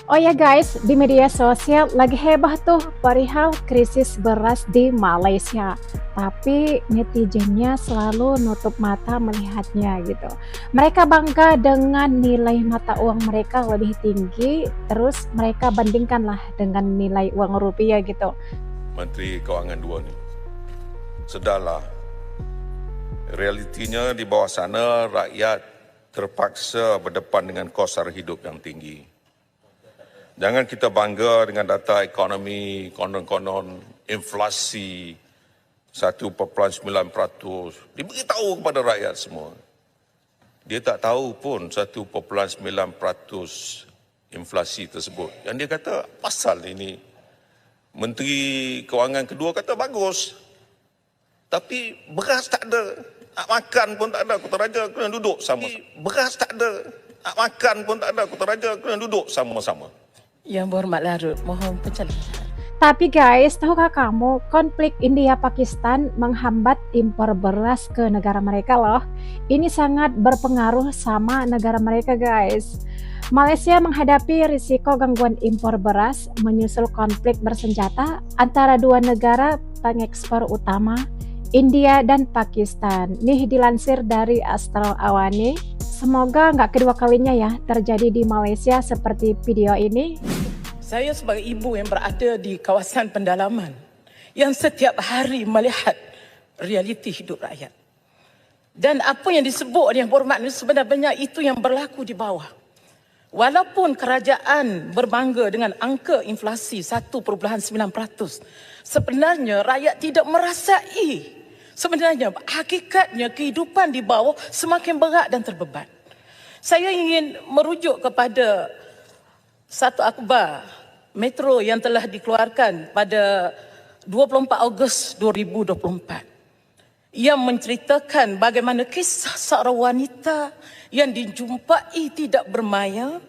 Oh ya guys, di media sosial lagi heboh tuh perihal krisis beras di Malaysia. Tapi netizennya selalu nutup mata melihatnya gitu. Mereka bangga dengan nilai mata uang mereka lebih tinggi, terus mereka bandingkanlah dengan nilai uang rupiah gitu. Menteri Kewangan dua ni, sedarlah realitinya di bawah sana rakyat terpaksa berdepan dengan kos sara hidup yang tinggi. Jangan kita bangga dengan data ekonomi, konon-konon inflasi 1.9%. Diberitahu kepada rakyat semua. Dia tak tahu pun 1.9% inflasi tersebut. Yang dia kata, pasal ini. Menteri Kewangan kedua kata, bagus. Tapi beras tak ada. Nak makan pun tak ada. Kutaraja kena duduk sama-sama. Beras tak ada. Nak makan pun tak ada. Kutaraja kena duduk sama-sama. Yang berhormat Larut, mohon pencalonan. Tapi guys, tahukah kamu konflik India-Pakistan menghambat impor beras ke negara mereka loh. Ini sangat berpengaruh sama negara mereka guys. Malaysia menghadapi risiko gangguan impor beras menyusul konflik bersenjata antara dua negara pengekspor utama, India dan Pakistan. Nih dilansir dari Astral Awani. Semoga nggak kedua kalinya ya terjadi di Malaysia seperti video ini. Saya sebagai ibu yang berada di kawasan pendalaman yang setiap hari melihat realiti hidup rakyat. Dan apa yang disebut oleh Yang Berhormat ini sebenarnya itu yang berlaku di bawah. Walaupun kerajaan berbangga dengan angka inflasi 1.9%, sebenarnya rakyat tidak merasai. Sebenarnya hakikatnya kehidupan di bawah semakin berat dan terbeban. Saya ingin merujuk kepada satu akhbar Metro yang telah dikeluarkan pada 24 Ogos 2024 yang menceritakan bagaimana kisah seorang wanita yang dijumpai tidak bermaya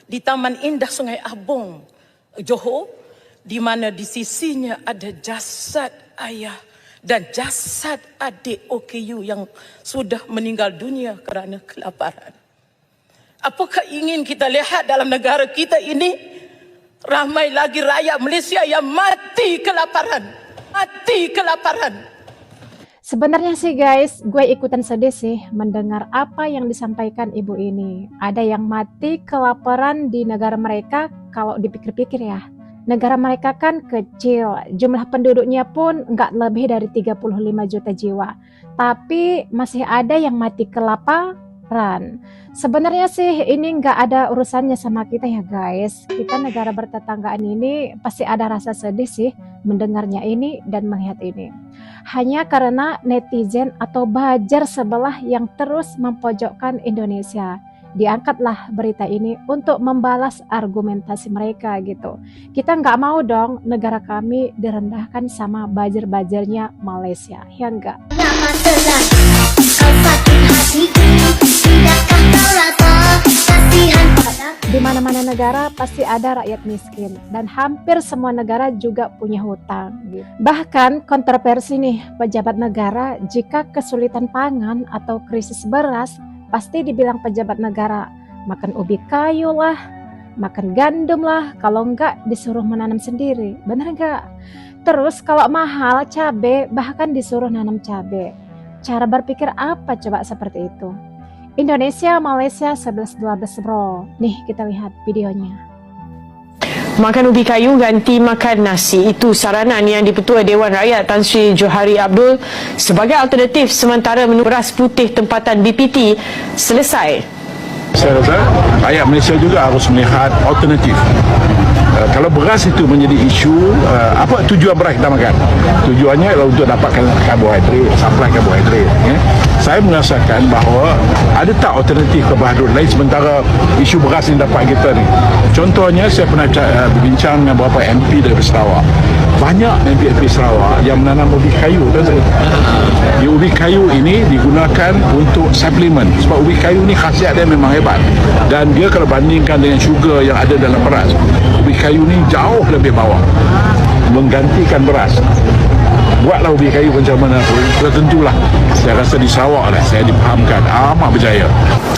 di Taman Indah Sungai Abong, Johor, di mana di sisinya ada jasad ayah dan jasad adik OKU yang sudah meninggal dunia kerana kelaparan. Apakah ingin kita lihat dalam negara kita ini ramai lagi rakyat Malaysia yang mati kelaparan? Mati kelaparan. Sebenarnya sih guys, gue ikutan sedih sih mendengar apa yang disampaikan ibu ini. Ada yang mati kelaparan di negara mereka. Kalau dipikir-pikir ya, negara mereka kan kecil, jumlah penduduknya pun nggak lebih dari 35 juta jiwa. Tapi masih ada yang mati kelaparan. Sebenarnya sih ini nggak ada urusannya sama kita ya guys. Kita negara bertetanggaan ini pasti ada rasa sedih sih mendengarnya ini dan melihat ini. Hanya karena netizen atau bajar sebelah yang terus mempojokkan Indonesia. Diangkatlah berita ini untuk membalas argumentasi mereka gitu. Kita nggak mau dong negara kami direndahkan sama bajar-bajarnya Malaysia, ya enggak? Di mana-mana negara pasti ada rakyat miskin dan hampir semua negara juga punya hutang. Bahkan kontroversi nih pejabat negara jika kesulitan pangan atau krisis beras pasti dibilang pejabat negara makan ubi kayu lah, makan gandum lah, kalau enggak disuruh menanam sendiri. Bener enggak? Terus kalau mahal cabai bahkan disuruh nanam cabai. Cara berpikir apa coba seperti itu? Indonesia, Malaysia 11-12 bro. Nih kita lihat videonya. Makan ubi kayu ganti makan nasi. Itu saranan yang Dipertua Dewan Rakyat Tan Sri Johari Abdul sebagai alternatif sementara menu beras putih tempatan BPT selesai. Saya rasa rakyat Malaysia juga harus melihat alternatif. Kalau beras itu menjadi isu, apa tujuan beras kita makan? Tujuannya adalah untuk dapatkan karbohidrat, supply karbohidrat. Saya merasakan bahawa ada tak alternatif karbohidrat lain sementara isu beras ini dapat kita ni. Contohnya saya pernah berbincang dengan beberapa MP dari Sarawak. Banyak MP Sarawak yang menanam ubi kayu. Ubi kayu ini digunakan untuk suplemen sebab ubi kayu ni khasiat dia memang hebat. Dan dia kalau bandingkan dengan sugar yang ada dalam beras, ubi kayu ni jauh lebih bawah menggantikan beras. Buatlah ubi kayu macam mana pun, tentulah saya rasa di Sarawak lah saya dipahamkan amat berjaya.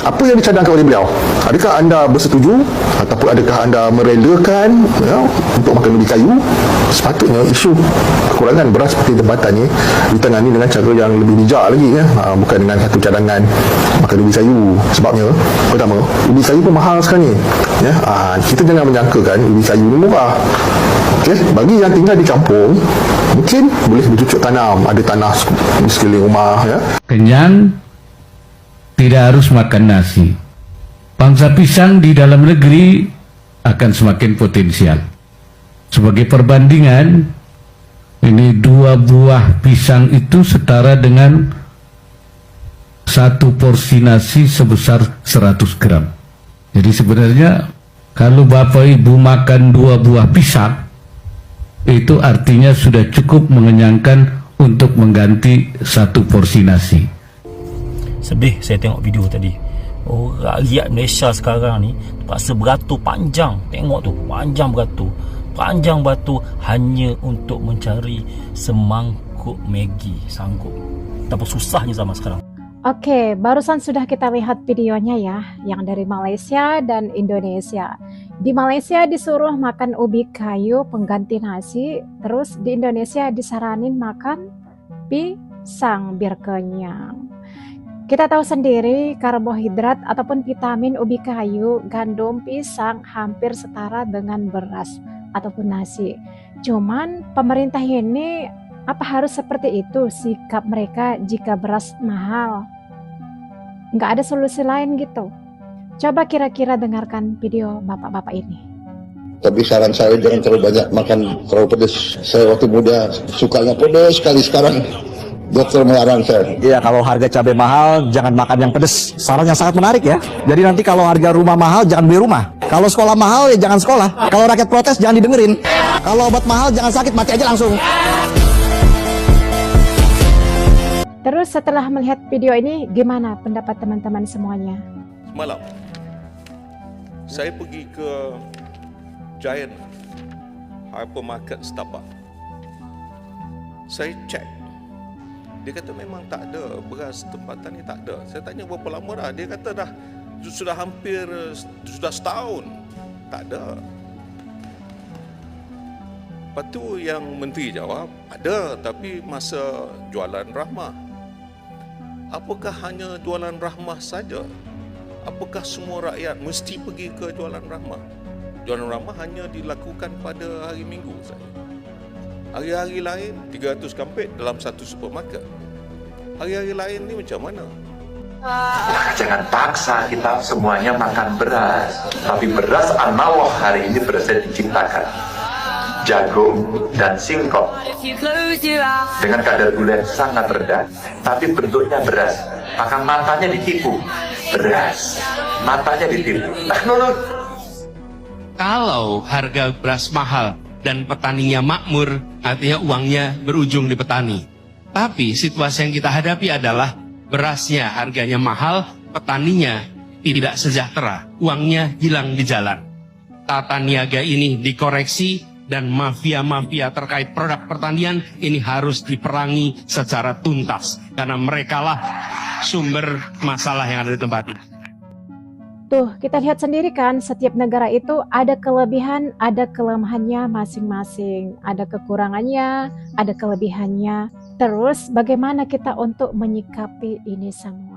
Apa yang dicadangkan oleh beliau? Adakah anda bersetuju ataupun adakah anda merelakan untuk makan ubi kayu? Sepatutnya isu kekurangan beras putih tempatan ni ditangani dengan cara yang lebih bijak lagi, bukan dengan satu cadangan makan ubi kayu. Sebabnya pertama, ubi kayu pun mahal sekarang ni, kita jangan menyangkakan ubi kayu ni murah. Okey, bagi yang tinggal di kampung mungkin boleh bercucuk tanam, ada tanah di sekeliling rumah, Kenyang, tidak harus makan nasi. Bangsa pisang di dalam negeri akan semakin potensial. Sebagai perbandingan, ini 2 buah pisang itu setara dengan 1 porsi nasi sebesar 100 gram. Jadi sebenarnya kalau Bapak Ibu makan 2 buah pisang, itu artinya sudah cukup mengenyangkan untuk mengganti 1 porsi nasi. Sedih saya tengok video tadi. Rakyat Malaysia sekarang ni terpaksa beratur panjang. Tengok tu, panjang beratur hanya untuk mencari semangkuk Maggi. Sanggup. Betapa susahnya zaman sekarang. Oke, barusan sudah kita lihat videonya ya, yang dari Malaysia dan Indonesia. Di Malaysia disuruh makan ubi kayu pengganti nasi, terus di Indonesia disaranin makan pisang biar kenyang. Kita tahu sendiri karbohidrat ataupun vitamin ubi kayu, gandum, pisang hampir setara dengan beras ataupun nasi. Cuman pemerintah ini apa harus seperti itu sikap mereka jika beras mahal? Nggak ada solusi lain gitu. Coba kira-kira dengarkan video bapak-bapak ini. Tapi saran saya jangan terlalu banyak makan terlalu pedas. Saya waktu muda sukanya pedas sekali, sekarang dokter melarang saya. Iya, kalau harga cabai mahal jangan makan yang pedas. Saran yang sangat menarik ya. Jadi nanti kalau harga rumah mahal jangan beli rumah. Kalau sekolah mahal ya jangan sekolah. Kalau rakyat protes jangan didengerin. Kalau obat mahal jangan sakit, mati aja langsung. Terus setelah melihat video ini, gimana pendapat teman-teman semuanya? Semalam, saya pergi ke Giant Hypermarket Starbucks. Saya cek. Dia kata memang tak ada, beras tempatan ni tak ada. Saya tanya berapa lama dah. Dia kata sudah hampir setahun. Tak ada. Lepas tu yang menteri jawab, ada tapi masa jualan rahmah. Apakah hanya jualan rahmah saja? Apakah semua rakyat mesti pergi ke jualan rahmah? Jualan rahmah hanya dilakukan pada hari Minggu saja. Hari-hari lain 300 kampit dalam satu supermarket. Hari-hari lain ni macam mana? Jangan paksa kita semuanya makan beras. Tapi beras analog hari ini beras yang diciptakan. Jagung dan singkong dengan kadar gula yang sangat rendah, tapi bentuknya beras. Maka matanya ditipu. Beras, matanya ditipu. Teknologi. Kalau harga beras mahal dan petaninya makmur, artinya uangnya berujung di petani. Tapi situasi yang kita hadapi adalah berasnya harganya mahal, petaninya tidak sejahtera, uangnya hilang di jalan. Tata niaga ini dikoreksi dan mafia-mafia terkait produk pertanian ini harus diperangi secara tuntas. Karena merekalah sumber masalah yang ada di tempat ini. Tuh, kita lihat sendiri kan, setiap negara itu ada kelebihan, ada kelemahannya masing-masing. Ada kekurangannya, ada kelebihannya. Terus bagaimana kita untuk menyikapi ini semua?